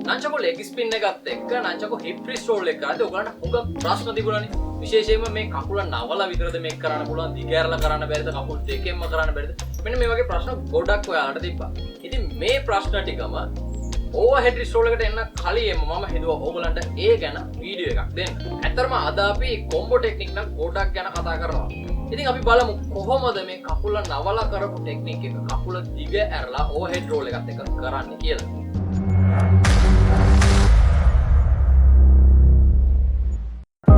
Nunchaku leg spin එකත් එක්ක Nunchaku hip twist roll එක කරද්දී ඔයගලන්ට හුඟ ප්‍රශ්න තිබුණානේ. විශේෂයෙන්ම මේ කකුල නවලා විතරද මේක කරන්න පුළුවන්, දිගෑරලා කරන්න බැරිද, කකුල් දෙකෙන්ම කරන්න බැරිද? මෙන්න මේ වගේ ප්‍රශ්න ගොඩක් ඔයාලට තිබ්බා. ඉතින් මේ ප්‍රශ්න ටිකම overhead twist roll එකට එන්න කලින්ම මම හිතුවා ඕගලන්ට ඒ ගැන වීඩියෝ එකක් දෙන්න. ඇත්තටම අද අපි කොම්බෝ ටෙක්නික් නම් ගොඩක් ගැන කතා කරනවා. ඉතින් අපි බලමු කොහොමද මේ කකුල නවලා කරපු ටෙක්නික් එක කකුල දිග ඇරලා overhead roll එකත් එක්ක කරන්නේ කියලා.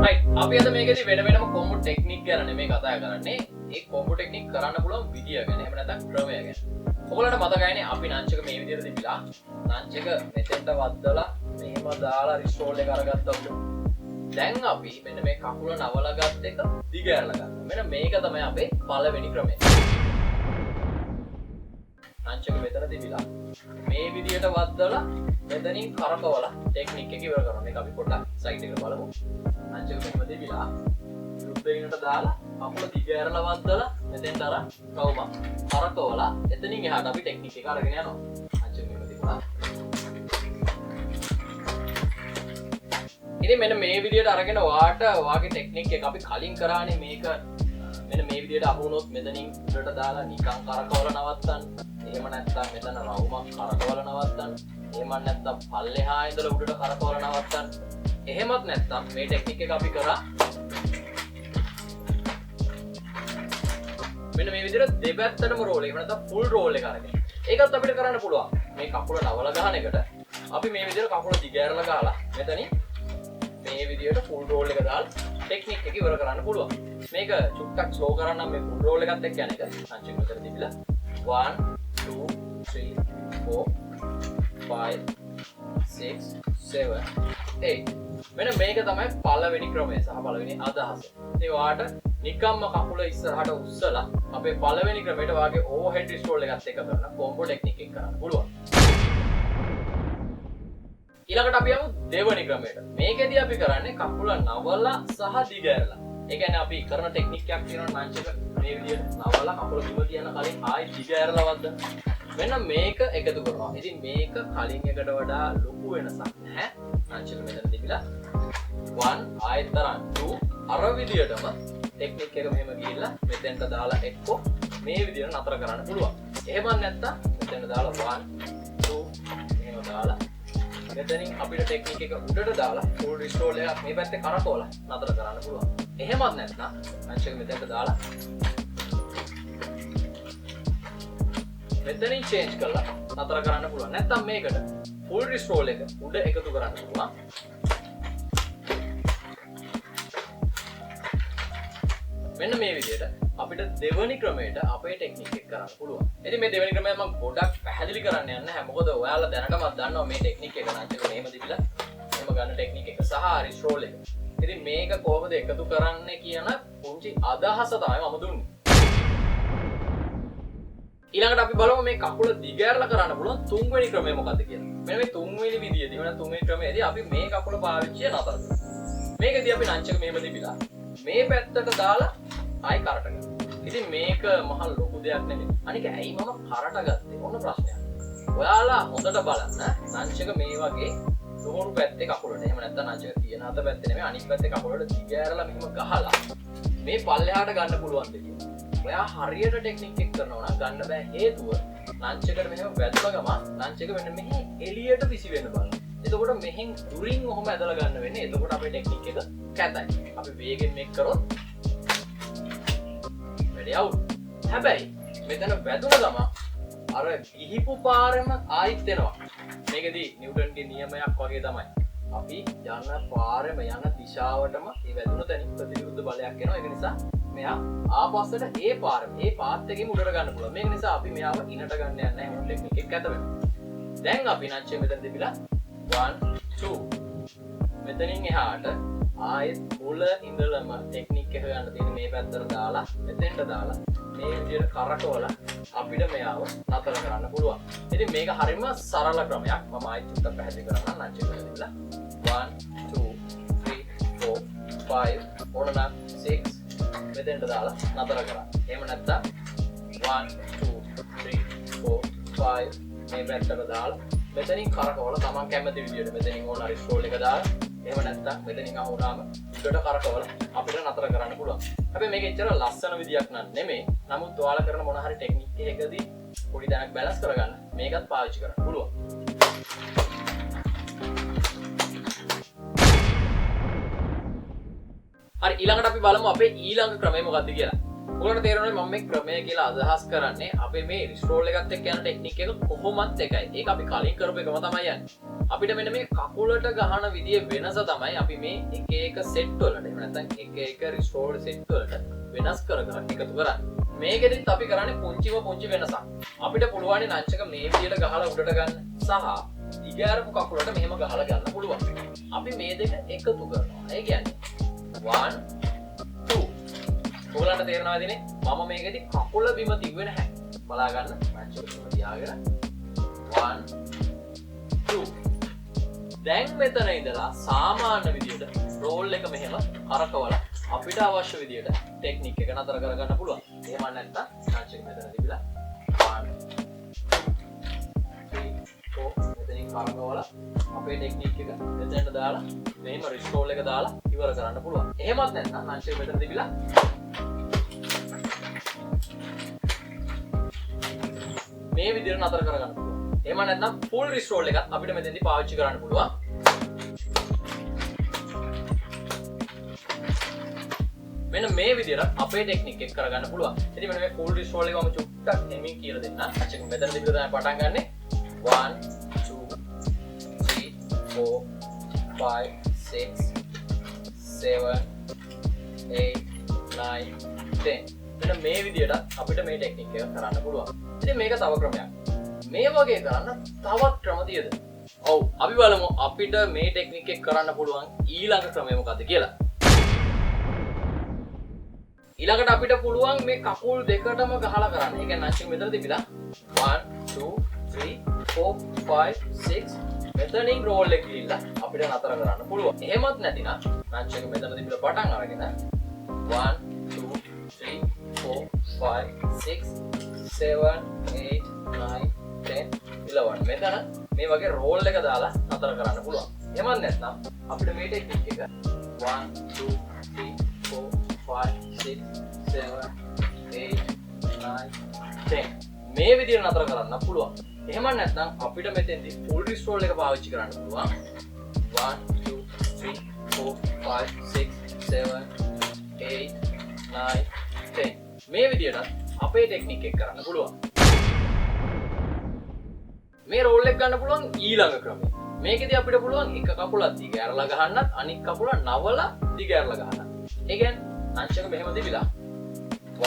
right අපි අද මේකෙදි වෙන වෙනම කොම්බෝ ටෙක්නික් ගැන නෙමෙයි කතා කරන්නේ. ඒ කොම්බෝ ටෙක්නික් කරන්න පුළුවන් විදිය ගැන. එහෙම නැත්නම් ක්‍රමය ගැන. ඔයගොල්ලන්ට මතකයිනේ අපි නංචක මේ විදිහට තිබිලා නංචක මෙතෙන්ට වද්දලා මෙහෙම දාලා රිස්ට් රෝල් එක අරගත්තා උඩ. දැන් අපි මෙන්න මේ කකුල නවලා ගත්ත එක දිග ඇරලා ගන්නවා. මෙන්න මේක තමයි අපේ පළවෙනි ක්‍රමය. නංචක මෙතන තිබිලා මේ විදිහට වද්දලා මෙතනින් කරකවලා ටෙක්නික් එක ඉවර කරනවා. මේක අපි පොඩ්ඩක් සයිඩ් එකට බලමු. නංචක මෙහෙම තිබිලා රුප්පේනට දාලා කකුල දිග ඇරලා වද්දලා මෙතෙන්ට අර කවුම කරකවලා එතනින් එහාට අපි ටෙක්නික් එක අරගෙන යනවා. නංචක මෙහෙම තිබුණා. ඉතින් මෙන්න මේ විදිහට අරගෙන වාගේ ටෙක්නික් එක අපි කලින් කරානේ මේක මෙන්න මේ විදිහට අහු වුණොත් මෙතනින් උඩට දාලා නිකන් කරකවලා නවත්තන්න. එහෙම නැත්නම් මෙතන රවුමක් කරකවලා නවත්තන්න. එහෙම නැත්නම් පල්ලෙහා ඉඳලා උඩට කරකවලා නවත්තන්න. එහෙමත් නැත්නම් මේ ටෙක්නික් එක අපි කරා මෙන්න මේ විදිහට දෙපැත්තටම රෝල් එක. එහෙම නැත්නම් ෆුල් රෝල් එක අරගෙන. ඒකත් අපිට කරන්න පුළුවන්. මේ කකුල නවලා ගහන එකට අපි මේ විදිහට කකුල දිග ඇරලා ගහලා මෙතනින් මේ විදිහට ෆුල් රෝල් එක දාලා ටෙක්නික් එක ඉවර කරන්න පුළුවන්. මේක චුට්ටක් ස්ලෝ කරන්න මේ ෆුල් රෝල් එකත් එක්ක යන එක. සංචින් මෙතන තිබිලා 1 2 3 4 5 6 7 8 මෙන්න මේක තමයි පළවෙනි ක්‍රමය සහ පළවෙනි අදහස. ඉතින් ඔයාට නිකම්ම කකුල ඉස්සරහට උස්සලා අපේ පළවෙනි ක්‍රමයට වාගේ ඕවර්හෙඩ් රිස්ට් රෝල් එකත් එක්ක කරන කොම්බෝ ටෙක්නික් එක කරන්න පුළුවන්. ඊළඟට අපි යමු දෙවෙනි ක්‍රමයට. මේකෙදී අපි කරන්නේ කකුල නවලා සහ දිග ඇරලා. ඒ කියන්නේ අපි කරන ටෙක්නික් එකක් තියෙනවා නංචක මේ විදිහට නවලා කකුල බිම තියන කලින් ආයෙ දිග ඇරලා වද්දන. මෙන්න මේක එකතු කරනවා. ඉතින් මේක කලින් එකට වඩා ලොකු වෙනසක් නැහැ. නංචක මෙතන තිබිලා 1 ආයෙත් තරම් 2 අර විදිහටම ටෙක්නික් එක මෙහෙම ගිහිල්ලා මෙතෙන්ට දාලා එක්කෝ මේ විදිහට නතර කරන්න පුළුවන්. එහෙමත් නැත්නම් මෙතෙන්ට දාලා 1 2 එහෙම දාලා මෙතනින් අපිට ටෙක්නික් එක උඩට දාලා ෆුල් රිස්ට් රෝල් එකක් මේ පැත්තේ කරකවලා නතර කරන්න පුළුවන්. එහෙමත් නැත්නම් නංචක මෙතෙන්ට දාලා මෙතනින් චේන්ජ් කරලා නතර කරන්න පුළුවන්. නැත්නම් මේකට ෆුල් රිස්ට් රෝල් එක උඩ එකතු කරන්න පුළුවන්. මෙන්න මේ විදිහට අපිට දෙවෙනි ක්‍රමයට අපේ ටෙක්නික් එක කරන්න පුළුවන්. ඉතින් මේ දෙවෙනි ක්‍රමය මම ගොඩක් පැහැදිලි කරන්න යන්නේ නැහැ. මොකද ඔයාලා දැනටමත් දන්නවා මේ ටෙක්නික් එක නංචක මෙහෙම දිවිලා එහෙම ගන්න ටෙක්නික් එක සහ රිස්ට් රෝල් එක. ඉතින් මේක කොහොමද එකතු කරන්නේ කියන පුංචි අදහස තමයි මම දුන්නේ. ඊළඟට අපි බලමු මේ කකුල දිග ඇරලා කරන්න පුළුවන් තුන්වෙනි ක්‍රමය මොකක්ද කියලා. මෙන්න මේ තුන්වෙනි විදියදී වෙන තුන්වෙනි ක්‍රමයේදී අපි මේ කකුල පාවිච්චි නතර කරනවා. මේකදී අපි නංචක මෙහෙම දිවිලා මේ පැත්තට දාලා ආයි කරට ගන්නවා. ඉතින් මේක මහ ලොකු දෙයක් නෙමෙයි. අනික ඇයි මම කරට ගත්තේ? මොන ප්‍රශ්නයක්. ඔයාලා හොඳට බලන්න නංචක මේ වගේ ලොකු පැත්තේ කකුලට. එහෙම නැත්නම් නංචක තියෙන අත පැත්තේ නෙමෙයි අනිත් පැත්තේ කකුලට දිග ඇරලා මෙහෙම ගහලා මේ පල්ලෙහාට ගන්න පුළුවන් දෙයක්. ඔයා හරියට ටෙක්නික් එක කරනවා නම් ගන්න බෑ හේතුව නංචකට මෙහෙම වැදුලා ගමන් නංචක මෙන්න මෙහි එළියට විසි වෙන්න බලන්න. එතකොට මෙහෙන් දුරින් ඔහොම ඇදලා ගන්න වෙන්නේ. එතකොට අපේ ටෙක්නික් එක කැතයි. අපි වේගෙන් මේක කරොත් වැඩි අවුල්. හැබැයි මෙතන වැදුන ගමන් අර ගිහිපු පාරෙම ආයිත් එනවා. මේකෙදී නිව්ටන්ගේ නියමයක් වගේ තමයි. අපි යන පාරෙම යන දිශාවටම මේ වැදුන තැනින් ප්‍රතිවිරුද්ධ බලයක් එනවා. ඒක නිසා මෙයා ආපස්සට ඒ පාරෙම ඒ පාත් එකෙම උඩට ගන්න පුළුවන්. මේක නිසා අපි මෙයාව ඉනට ගන්න යන්නේ නැහැ. මොන ටෙක්නික් එකක් ඇත වෙනවා. දැන් අපි නංචේ මෙතන තිබිලා 1 2 මෙතනින් එහාට ආයෙත් මුල ඉඳලම ටෙක්නික් එක ගන්න තියෙන මේ පැත්තට දාලා මෙතෙන්ට දාලා මේ විදිහට කරකවලා අපිට මෙයාව නතර කරන්න පුළුවන්. ඉතින් මේක හරියම සරල ක්‍රමයක්. මම ආයෙත් චුට්ටක් පැහැදිලි කරන්න නංචේ මෙතන 1 2 3 4 5 ඕනනම් 6 මෙතෙන්ට දාලා නතර කරා. එහෙම නැත්නම් 1 2 3 4 5 මේ පැත්තට දාලා මෙතනින් කරකවලා තමන් කැමති විදියට මෙතනින් ඕන රිස්ට් රෝල් එක දාලා එහෙම නැත්නම් මෙතනින් අහුණාම උඩට කරකවලා අපිට නතර කරන්න පුළුවන්. හැබැයි මේක එච්චර ලස්සන විදියක් නන් නෙමෙයි. නමුත් ඔයාලා කරන මොන හරි ටෙක්නික් එකකදී පොඩි දැනක් බැලන්ස් කරගන්න මේකත් පාවිච්චි කරන්න පුළුවන්. හරි ඊළඟට අපි බලමු අපේ ඊළඟ ක්‍රමය මොකක්ද කියලා. ඔයාලට තේරෙනවද මම මේ ක්‍රමය කියලා අදහස් කරන්නේ අපේ මේ රිස්ට් රෝල් එකත් එක්ක යන ටෙක්නික් එක කොහොමත් එකයි. ඒක අපි කලින් කරපු එකම තමයි යන්නේ. අපිට මෙන්න මේ කකුලට ගහන විදිය වෙනස තමයි අපි මේ එක එක සෙට් වලට එහෙම නැත්නම් එක එක රිස්ට් රෝල් සෙට් වලට වෙනස් කර කර එකතු කරන්නේ. මේකෙදිත් අපි කරන්නේ පුංචි වෙනසක්. අපිට පුළුවන් නංචක මේ විදියට ගහලා උඩට ගන්න සහ දිගෑරපු කකුලට මෙහෙම ගහලා ගන්න පුළුවන්. අපි මේ දෙක එකතු කරනවා. ඒ කියන්නේ 1 2 ඔයාලට තේරෙනවද මම මේකෙදි කකුල බිම තිබ්බේ නැහැ. බලා ගන්න. මංචක බිම තියාගෙන 1 2 දැන් මෙතන ඉඳලා සාමාන්‍ය විදියට රෝල් එක මෙහෙම කරකවලා අපිට අවශ්‍ය විදියට ටෙක්නික් එක නතර කරගන්න පුළුවන්. එහෙම නැත්නම් මංචක මෙතන තිබිලා 1 2 3 4 මෙතනින් කරකවලා අපේ ටෙක්නික් එක මෙතනට දාලා මෙහෙම රිස්ට් රෝල් එක දාලා ඉවර කරන්න පුළුවන්. එහෙමත් නැත්නම් මංචක මෙතන තිබිලා මේ විදිහට නතර කරගන්න පුළුවන්. එහෙම නැත්නම් ෆුල් රිස්ට් රෝල් එකත් අපිට මෙතෙන්දී පාවිච්චි කරන්න පුළුවන්. මෙන්න මේ විදිහට අපේ ටෙක්නික් එක කරගන්න පුළුවන්. ඉතින් මෙන්න මේ ෆුල් රිස්ට් රෝල් එක මම චුට්ටක් හෙමින් කියලා දෙන්නම්. අච්චක මෙතන දිගට තමයි පටන් ගන්නෙ. 1 2 3 4 5 6 7 8 9 10 මෙන්න මේ විදිහට අපිට මේ ටෙක්නික් එක කරන්න පුළුවන්. ඉතින් මේක තව ක්‍රමයක්. මේ වගේ කරන්න තවත් ක්‍රම තියෙද? ඔව් අපි බලමු අපිට මේ ටෙක්නික් එක කරන්න පුළුවන් ඊළඟ ක්‍රමය මොකක්ද කියලා. ඊළඟට අපිට පුළුවන් මේ කකුල් දෙකටම ගහලා කරන්න. ඒ කියන්නේ නැන්චක මෙතන තිබිලා 1 2 3 4 5 6 මෙතනින් රෝල් එක ගිහිල්ලා අපිට නතර කරන්න පුළුවන්. එහෙමත් නැතිනම් නැන්චක මෙතන තිබිලා පටන් අරගෙන 1 2 3 4 5 6 7 8 9 10 11 මෙතන මේ වගේ රෝල් එක දාලා නතර කරන්න පුළුවන්. එහෙමත් නැත්නම් අපිට මේ ටෙක්නික් එක 1 2 3 4 5 6 7 8 9 10 මේ විදිහට නතර කරන්න පුළුවන්. එහෙම නැත්නම් අපිට මෙතෙන්දී ෆුල් රිස්ට් රෝල් එක පාවිච්චි කරන්න පුළුවන්. 1 2 3 4 5 6 7 8 9 10 මේ විදිහට අපේ ටෙක්නික් එක කරන්න පුළුවන්. මේ රෝල් එක ගන්න පුළුවන් ඊළඟ ක්‍රමය. මේකෙදී අපිට පුළුවන් එක කකුලක් දිග ඇරලා ගහන්නත් අනිත් කකුල නවලා දිග ඇරලා ගහන්නත්. ඒ කියන්නේ අංශක මෙහෙම තිබිලා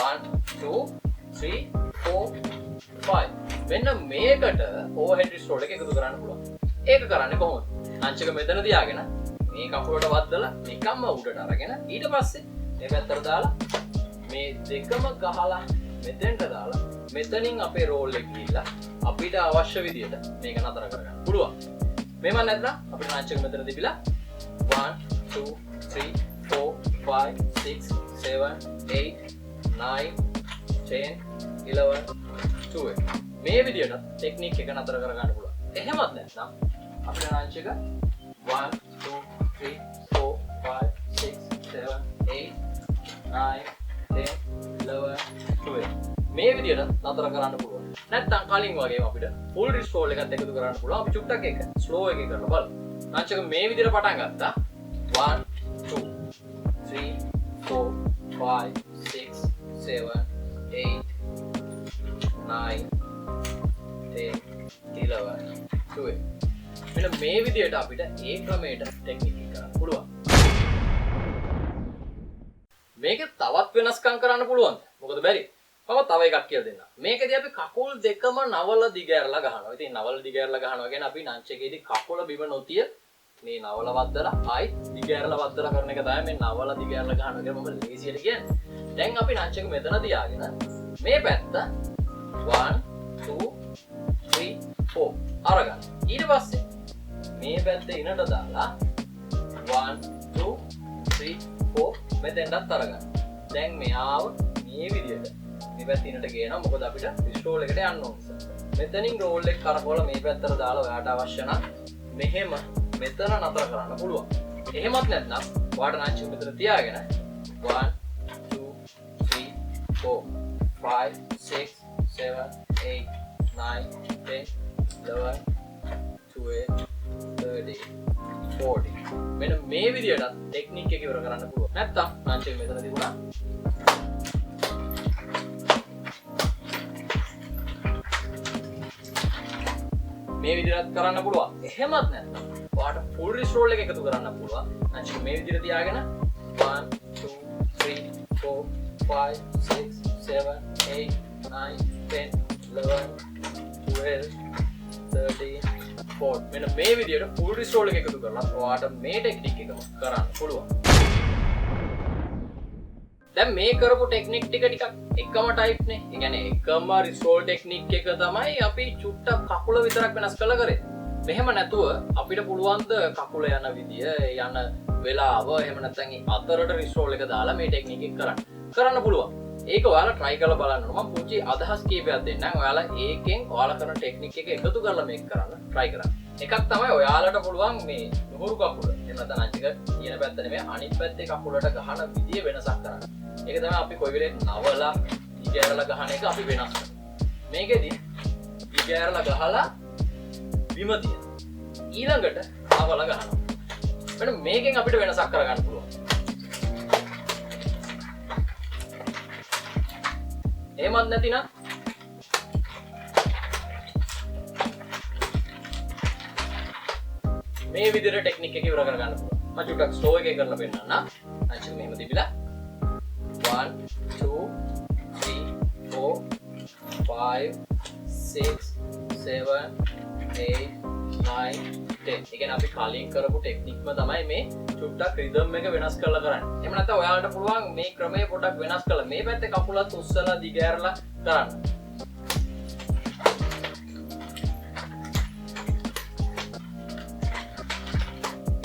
1 2 3 4 5 මෙන්න මේකට ඕවර්හෙඩ් රිස්ට් රෝල් එක එකතු කරන්න පුළුවන්. ඒක කරන්නේ කොහොමද? අංශක මෙතන තියාගෙන මේ කකුලට වද්දලා නිකම්ම උඩට අරගෙන ඊට පස්සේ මේ පැත්තට දාලා මේ දෙකම ගහලා මෙතෙන්ට දාලා මෙතනින් අපේ රෝල් එක ගිහිල්ලා අපිට අවශ්‍ය විදියට මේක නතර කරගන්න පුළුවන්. මේව නැත්නම් අපිට නැන්චක මෙතන තිබිලා 1 2 3 4 5 6 7 8 9 10 11 12 මේ විදියට ටෙක්නික් එක නතර කරගන්න පුළුවන්. එහෙමත් නැත්නම් අපිට නැන්චක 1 2 3 4 5 6 7 8 9 10 11 12 මේ විදියට නතර කරන්න පුළුවන්. නැත්නම් කලින් වගේම අපිට ෆුල් රිස්ට් රෝල් එකත් එකතු කරන්න පුළුවන්. අපි චුට්ටක් එක ස්ලෝ එකේ කරලා බලමු. නැන්චක මේ විදියට පටන් ගත්තා. 1 2 3 4 5 6 7 8 9 10 11 12 මෙන්න මේ විදියට අපිට ඒ ක්‍රමයට ටෙක්නික් එක කරන්න පුළුවන්. මේක තවත් වෙනස්කම් කරන්න පුළුවන්. මොකද බැරි? මම තව එකක් කියලා දෙන්නම්. මේකදී අපි කකුල් දෙකම නවල දිග ඇරලා ගහනවා. ඉතින් නවල දිග ඇරලා ගහනවා කියන්නේ අපි නංචකේදී කකුල බිම නොතිය මේ නවල වද්දලා ආයි දිග ඇරලා වද්දලා කරන එක තමයි මේ නවල දිග ඇරලා ගහනවා කියන්නේ මම ලේසියට කියන්නේ. දැන් අපි නංචක මෙතන තියාගෙන මේ පැත්ත 1 2 3 4 අරගන්න. ඊට පස්සේ මේ පැත්ත ඉනට දාලා 1 2 3 4 මෙතෙන්ටත් අරගන්න. දැන් මෙයාව මේ විදියට මේ පැත්ත ඉනට ගේනවා. මොකද අපිට රිස්ට් රෝල් එකට යන්න ඕන නිසා. මෙතනින් රෝල් එක කරකවලා මේ පැත්තට දාලා ඔයාට අවශ්‍ය නම් මෙහෙම මෙතන නතර කරන්න පුළුවන්. එහෙමත් නැත්නම් ඔයාට නංචු මෙතන තියාගෙන 1 2 3 4 5 6 7 8 9 10 11 12 13 14 මෙන්න මේ විදියට ටෙක්නික් එක ඉවර කරන්න පුළුවන්. නැත්තම් නංචු මෙතන තිබුණා මේ විදිහට කරන්න පුළුවන්. එහෙමත් නැත්නම් ඔයාට ෆුල් රිස්ට් රෝල් එක එකතු කරන්න පුළුවන්. අනිත් මේ විදිහට තියාගෙන 1 2 3 4 5 6 7 8 9 10 11 12 13 14 මෙන්න මේ විදිහට ෆුල් රිස්ට් රෝල් එක එකතු කරලා ඔයාට මේ ටෙක්නික් එකම කරන්න පුළුවන්. දැන් මේ කරපු ටෙක්නික් ටික ටිකක් එකම ටයිප් නේ. ඒ කියන්නේ එකම රිස්ට් රෝල් ටෙක්නික් එක තමයි අපි චුට්ටක් කකුල විතරක් වෙනස් කරලා කරේ. මෙහෙම නැතුව අපිට පුළුවන් ද කකුල යන විදිය යන වෙලාව එහෙම නැත්නම් අතරට රිස්ට් රෝල් එක දාලා මේ ටෙක්නික් එක කරන්න පුළුවන්. ඒක ඔයාලා try කරලා බලන්න. මම පුංචි අදහස් කීපයක් දෙන්නම්. ඔයාලා ඒකෙන් ඔයාලා කරන ටෙක්නික් එක එකතු කරලා මේක කරන්න try කරන්න. එකක් තමයි ඔයාලට පුළුවන් මේ නුහුරු කකුල. එහෙම නැත්නම් අනිත් එක කියන පැත්ත නෙමෙයි අනිත් පැත්තේ කකුලට ගහන විදිය වෙනසක් කරන්න. ඒක තමයි අපි කොයි වෙලේ නවලා ඉගෑරලා ගහන එක අපි වෙනස් කරනවා. මේකෙදි ඉගෑරලා ගහලා බිම තියන. ඊළඟට නවලා ගහනවා. මෙන්න මේකෙන් අපිට වෙනසක් කරගන්න පුළුවන්. එහෙමත් නැතිනම් මේ විදිහට ටෙක්නික් එක ඉවර කරගන්න පුළුවන්. මම චුට්ටක් ස්ලෝ එකේ කරලා පෙන්නන්න. අනිත් මෙහෙම තිබිලා 1 2 3 4 5 6 7 8 9 10. ඒ කියන්නේ අපි කලින් කරපු ටෙක්නික්ම තමයි මේ චුට්ටක් රිද්ම් එක වෙනස් කරලා කරන්නේ. එහෙම නැත්නම් ඔයාලට පුළුවන් මේ ක්‍රමය පොඩ්ඩක් වෙනස් කරලා මේ පැත්තේ කකුලත් උස්සලා දිගෑරලා කරන්න.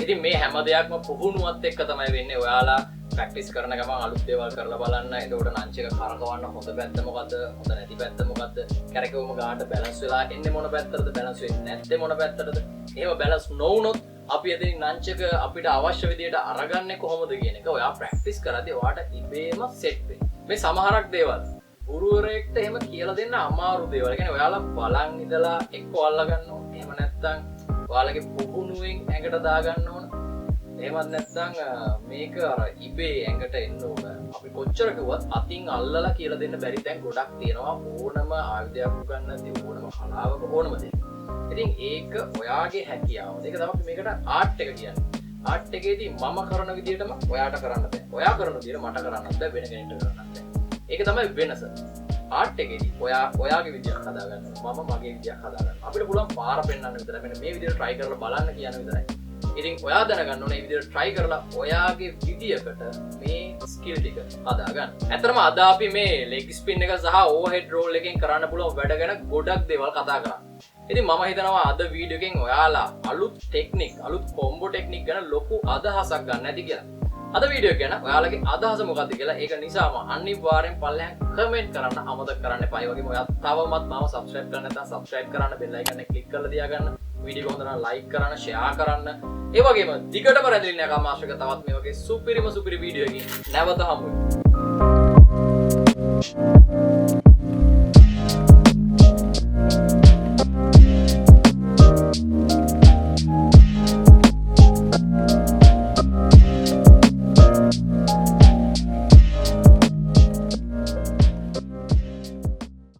ඉතින් මේ හැම දෙයක්ම පුහුණුවත් එක්ක තමයි වෙන්නේ. ඔයාලා ප්‍රැක්ටිස් කරන ගමන් අලුත් දේවල් කරලා බලන්න. එතකොට නංච් එක කරකවන්න හොඳ පැත්ත මොකද්ද? හොඳ නැති පැත්ත මොකද්ද? කැරකෙවම ගානට බැලන්ස් වෙලා එන්නේ මොන පැත්තටද? බැලන්ස් වෙන්නේ නැත්තේ මොන පැත්තටද? එහෙම බැලන්ස් නොවුනොත් අපි එතනින් නංච් එක අපිට අවශ්‍ය විදියට අරගන්නේ කොහොමද කියන එක ඔයා ප්‍රැක්ටිස් කරද්දී ඔයාට ඉබේම සෙට් වෙයි. මේ සමහරක් දේවල් ගුරුවරයෙක්ට එහෙම කියලා දෙන්න අමාරු දේවල්. ඒ කියන්නේ ඔයාලා බලන් ඉඳලා එක්ක අල්ල ගන්න ඕන. එහෙම නැත්නම් ඔයාලගේ පුහුණුවෙන් ඇඟට දාගන්න ඕන. එහෙමත් නැත්නම් මේක අර ඉබේ ඇඟට එන්න ඕන. අපි කොච්චර කිව්වත් අතින් අල්ලලා කියලා දෙන්න බැරි තැන් ගොඩක් තියෙනවා. ඕනම ආයුධයක් උගන්නද්දී ඕනම කලාවක ඕනම දෙයක්. ඉතින් ඒක ඔයාගේ හැකියාව. ඒක තමයි මේකට ආර්ට් එක කියන්නේ. ආර්ට් එකේදී මම කරන විදිහටම ඔයාට කරන්න බෑ. ඔයා කරන විදිහට මට කරන්නත් බෑ, වෙන කෙනෙක්ට කරන්නත් බෑ. ඒක තමයි වෙනස. ආර්ට් එකේදී ඔයාගේ විදියක් හදාගන්න. මම මගේ විදියක් හදාගන්න. අපිට පුළුවන් පාර පෙන්වන්න විතරයි. මෙන්න මේ විදිහට try කරලා බලන්න කියන විතරයි. ඉතින් ඔයා දැනගන්න ඕනේ මේ විදිහට try කරලා ඔයාගේ විදියකට මේ skill ටික හදාගන්න. ඇත්තටම අද අපි මේ leg spin එක සහ overhead roll එකෙන් කරන්න පුළුවන් වැඩ ගැන ගොඩක් දේවල් කතා කරා. ඉතින් මම හිතනවා අද වීඩියෝ එකෙන් ඔයාලා අලුත් ටෙක්නික්, අලුත් කොම්බෝ ටෙක්නික් ගැන ලොකු අදහසක් ගන්න ඇති කියලා. අද වීඩියෝ එක ගැන ඔයාලගේ අදහස මොකක්ද කියලා ඒක නිසාම අනිවාර්යෙන් පල්ලෙහාන් කමෙන්ට් කරන්න අමතක කරන්න එපා. ඒ වගේම ඔයා තවමත් මාව subscribe කරන්න නැත්නම් subscribe කරන්න bell icon එක click කරලා තියාගන්න. වීඩියෝ එක හොඳ නම් like කරන්න, share කරන්න. ඒ වගේම දිගටම රැඳෙන්න යකම් මාස්ටර් එක තවත් මේ වගේ සුපිරිම සුපිරි වීඩියෝ එකකින් නැවත හමු වෙමු.